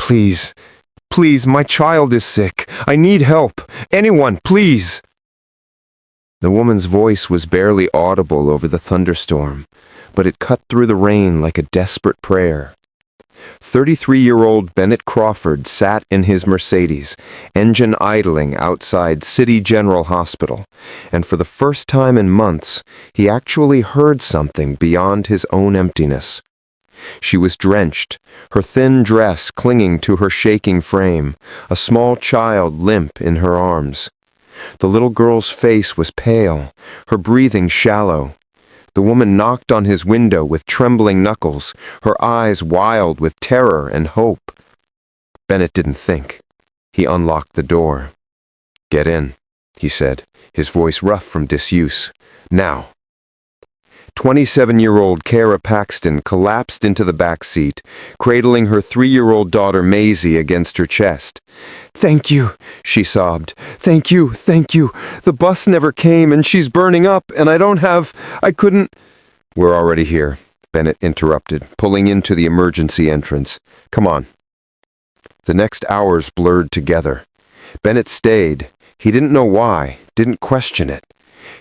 Please, please, my child is sick. I need help. Anyone, please." The woman's voice was barely audible over the thunderstorm, but it cut through the rain like a desperate prayer. 33-year-old Bennett Crawford sat in his Mercedes, engine idling outside City General Hospital, and for the first time in months, he actually heard something beyond his own emptiness. She was drenched, her thin dress clinging to her shaking frame, a small child limp in her arms. The little girl's face was pale, her breathing shallow. The woman knocked on his window with trembling knuckles, her eyes wild with terror and hope. Bennett didn't think. He unlocked the door. "Get in," he said, his voice rough from disuse. "Now." 27-year-old Kara Paxton collapsed into the back seat, cradling her 3-year-old daughter Maisie against her chest. "Thank you," she sobbed. "Thank you, thank you. The bus never came and she's burning up and I couldn't—" "We're already here," Bennett interrupted, pulling into the emergency entrance. "Come on." The next hours blurred together. Bennett stayed. He didn't know why, didn't question it.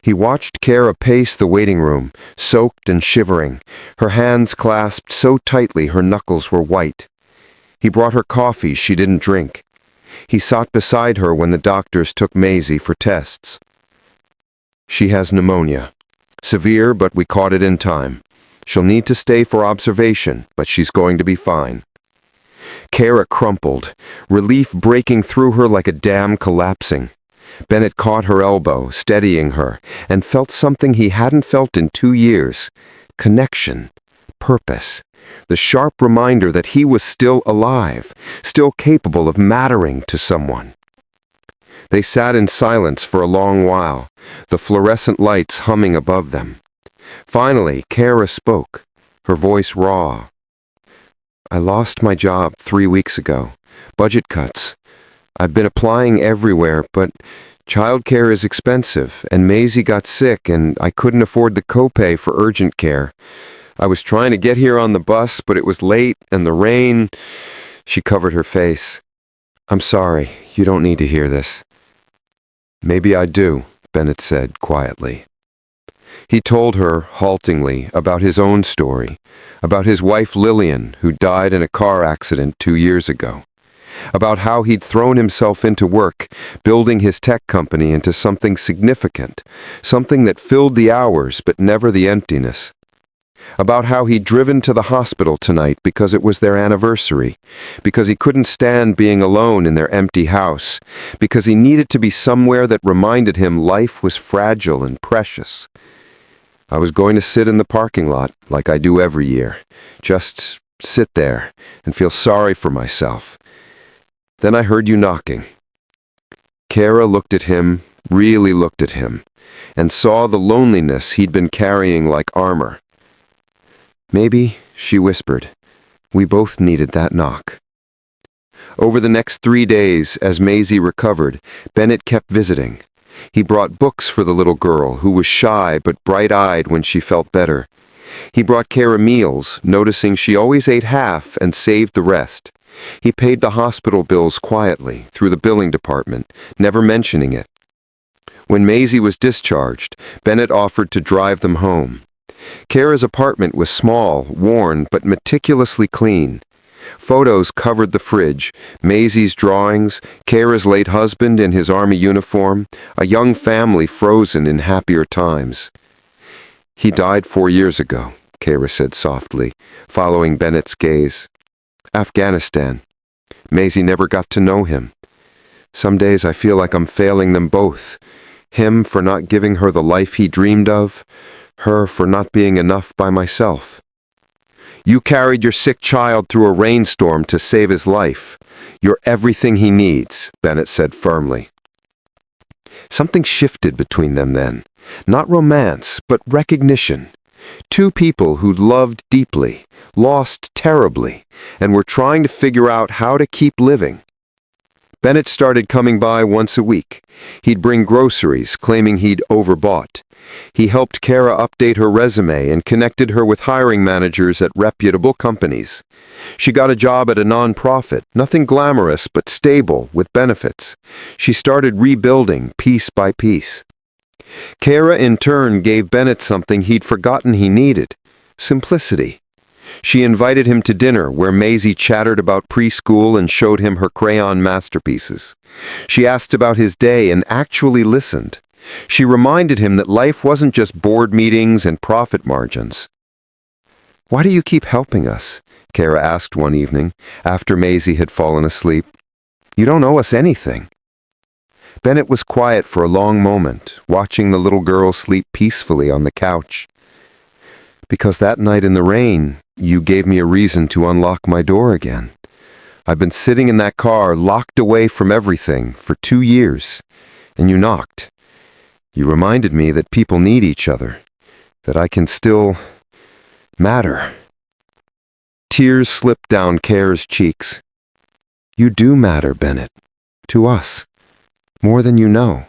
He watched Kara pace the waiting room, soaked and shivering, her hands clasped so tightly her knuckles were white. He brought her coffee she didn't drink. He sat beside her when the doctors took Maisie for tests. "She has pneumonia. Severe, but we caught it in time. She'll need to stay for observation, but she's going to be fine." Kara crumpled, relief breaking through her like a dam collapsing. Bennett caught her elbow, steadying her, and felt something he hadn't felt in 2 years. Connection, purpose, the sharp reminder that he was still alive, still capable of mattering to someone. They sat in silence for a long while, the fluorescent lights humming above them. Finally, Kara spoke, her voice raw. "I lost my job 3 weeks ago. Budget cuts. I've been applying everywhere, but childcare is expensive, and Maisie got sick, and I couldn't afford the copay for urgent care. I was trying to get here on the bus, but it was late, and the rain—" She covered her face. "I'm sorry, you don't need to hear this." "Maybe I do," Bennett said quietly. He told her, haltingly, about his own story, about his wife Lillian, who died in a car accident 2 years ago. About how he'd thrown himself into work, building his tech company into something significant, something that filled the hours but never the emptiness. About how he'd driven to the hospital tonight because it was their anniversary, because he couldn't stand being alone in their empty house, because he needed to be somewhere that reminded him life was fragile and precious. "I was going to sit in the parking lot, like I do every year, just sit there and feel sorry for myself. Then I heard you knocking." Kara looked at him, really looked at him, and saw the loneliness he'd been carrying like armor. "Maybe," she whispered, "we both needed that knock." Over the next 3 days, as Maisie recovered, Bennett kept visiting. He brought books for the little girl, who was shy but bright-eyed when she felt better. He brought Kara meals, noticing she always ate half and saved the rest. He paid the hospital bills quietly, through the billing department, never mentioning it. When Maisie was discharged, Bennett offered to drive them home. Kara's apartment was small, worn, but meticulously clean. Photos covered the fridge, Maisie's drawings, Kara's late husband in his army uniform, a young family frozen in happier times. "He died 4 years ago," Kara said softly, following Bennett's gaze. "Afghanistan. Maisie never got to know him. Some days I feel like I'm failing them both. Him for not giving her the life he dreamed of, her for not being enough by myself." "You carried your sick child through a rainstorm to save his life. You're everything he needs," Bennett said firmly. Something shifted between them then. Not romance, but recognition. 2 people who'd loved deeply, lost terribly, and were trying to figure out how to keep living. Bennett started coming by once a week. He'd bring groceries, claiming he'd overbought. He helped Kara update her resume and connected her with hiring managers at reputable companies. She got a job at a non-profit, nothing glamorous but stable, with benefits. She started rebuilding piece by piece. Kara in turn gave Bennett something he'd forgotten he needed: simplicity. She invited him to dinner where Maisie chattered about preschool and showed him her crayon masterpieces. She asked about his day and actually listened. She reminded him that life wasn't just board meetings and profit margins. "Why do you keep helping us?" Kara asked one evening, after Maisie had fallen asleep. "You don't owe us anything." Bennett was quiet for a long moment, watching the little girl sleep peacefully on the couch. "Because that night in the rain, you gave me a reason to unlock my door again. I've been sitting in that car, locked away from everything, for 2 years, and you knocked. You reminded me that people need each other, that I can still matter." Tears slipped down Kara's cheeks. "You do matter, Bennett. To us. More than you know."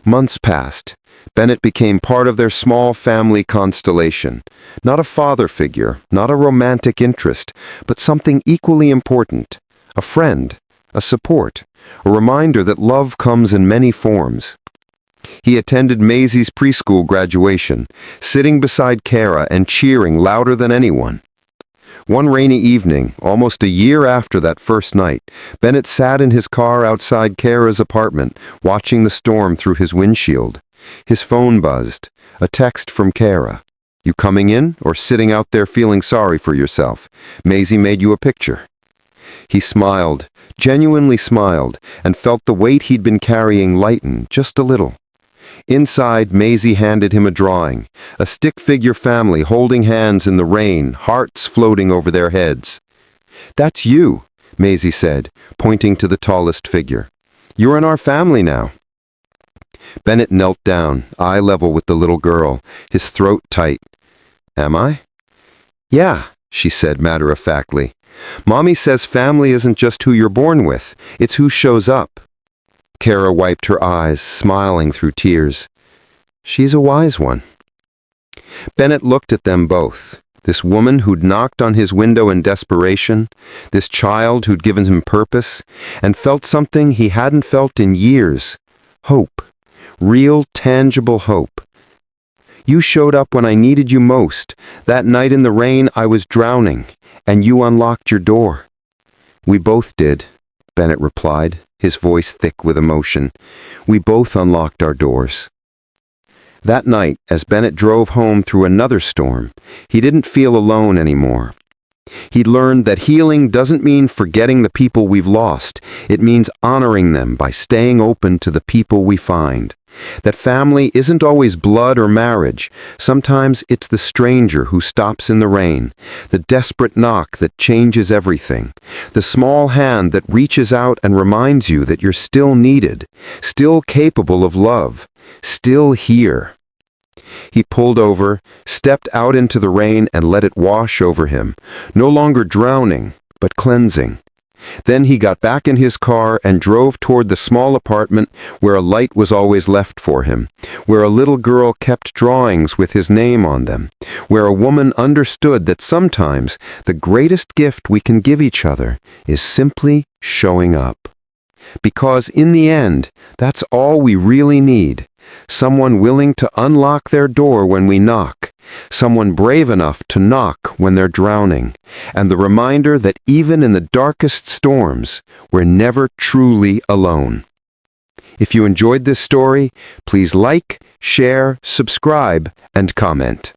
Months passed. Bennett became part of their small family constellation. Not a father figure, not a romantic interest, but something equally important: a friend, a support, a reminder that love comes in many forms. He attended Maisie's preschool graduation, sitting beside Kara and cheering louder than anyone. One rainy evening, almost a year after that first night, Bennett sat in his car outside Kara's apartment, watching the storm through his windshield. His phone buzzed. A text from Kara. "You coming in or sitting out there feeling sorry for yourself? Maisie made you a picture." He smiled, genuinely smiled, and felt the weight he'd been carrying lighten just a little. Inside, Maisie handed him a drawing, a stick-figure family holding hands in the rain, hearts floating over their heads. "That's you," Maisie said, pointing to the tallest figure. "You're in our family now." Bennett knelt down, eye level with the little girl, his throat tight. "Am I?" "Yeah," she said matter-of-factly. "Mommy says family isn't just who you're born with, it's who shows up." Kara wiped her eyes, smiling through tears. "She's a wise one." Bennett looked at them both. This woman who'd knocked on his window in desperation, this child who'd given him purpose, and felt something he hadn't felt in years: hope. Real, tangible hope. "You showed up when I needed you most. That night in the rain, I was drowning, and you unlocked your door." "We both did," Bennett replied, his voice thick with emotion. "We both unlocked our doors." That night, as Bennett drove home through another storm, he didn't feel alone anymore. He'd learned that healing doesn't mean forgetting the people we've lost. It means honoring them by staying open to the people we find. That family isn't always blood or marriage. Sometimes it's the stranger who stops in the rain, the desperate knock that changes everything, the small hand that reaches out and reminds you that you're still needed, still capable of love, still here. He pulled over, stepped out into the rain and let it wash over him, no longer drowning, but cleansing. Then he got back in his car and drove toward the small apartment where a light was always left for him, where a little girl kept drawings with his name on them, where a woman understood that sometimes the greatest gift we can give each other is simply showing up. Because in the end, that's all we really need. Someone willing to unlock their door when we knock, someone brave enough to knock when they're drowning, and the reminder that even in the darkest storms, we're never truly alone. If you enjoyed this story, please like, share, subscribe, and comment.